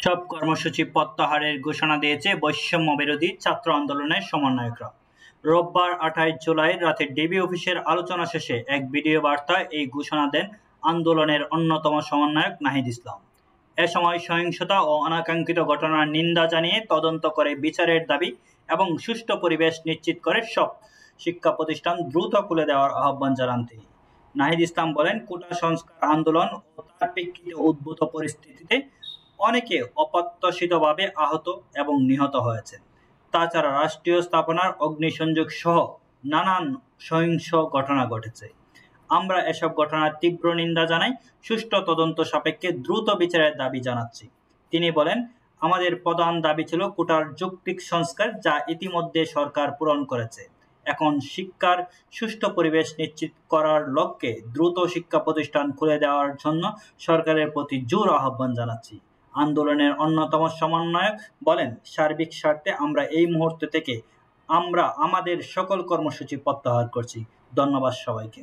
সব কর্মসূচি প্রত্যাহারের ঘোষণা দিয়েছে বৈষম্য বিরোধী ছাত্র আন্দোলনের সমন্বয়করা। রোববার 28 জুলাই রাতে ডিবি অফিসের আলোচনা শেষে এক ভিডিও বার্তায় এই ঘোষণা দেন আন্দোলনের অন্যতম সমন্বয়ক নাহিদ ইসলাম। এ সময় সহিংসতা ও অনাকাঙ্ক্ষিত ঘটনার নিন্দা জানিয়ে তদন্ত করে বিচারের দাবি এবং সুষ্ঠু পরিবেশ নিশ্চিত করে সব শিক্ষা প্রতিষ্ঠান দ্রুত খুলে দেওয়ার আহ্বান জানান তিনি। নাহিদ ইসলাম বলেন, কোটা সংস্কার আন্দোলন ও তার প্রেক্ষিতে উদ্ভূত পরিস্থিতিতে অনেকে অপ্রত্যাশিতভাবে আহত এবং নিহত হয়েছেন। তাছাড়া রাষ্ট্রীয় স্থাপনার অগ্নিসংযোগ সহ নানান সহিংস ঘটনা ঘটেছে। আমরা এসব ঘটনার তীব্র নিন্দা জানাই, সুষ্ঠু তদন্ত সাপেক্ষে দ্রুত বিচারের দাবি জানাচ্ছি। তিনি বলেন, আমাদের প্রধান দাবি ছিল কোটার যৌক্তিক সংস্কার, যা ইতিমধ্যে সরকার পূরণ করেছে। এখন শিক্ষার সুষ্ঠু পরিবেশ নিশ্চিত করার লক্ষ্যে দ্রুত শিক্ষা প্রতিষ্ঠান খুলে দেওয়ার জন্য সরকারের প্রতি জোর আহ্বান জানাচ্ছি। আন্দোলনের অন্যতম সমন্বয়ক বলেন, সার্বিক স্বার্থে আমরা এই মুহূর্ত থেকে আমরা আমাদের সকল কর্মসূচি প্রত্যাহার করছি। ধন্যবাদ সবাইকে।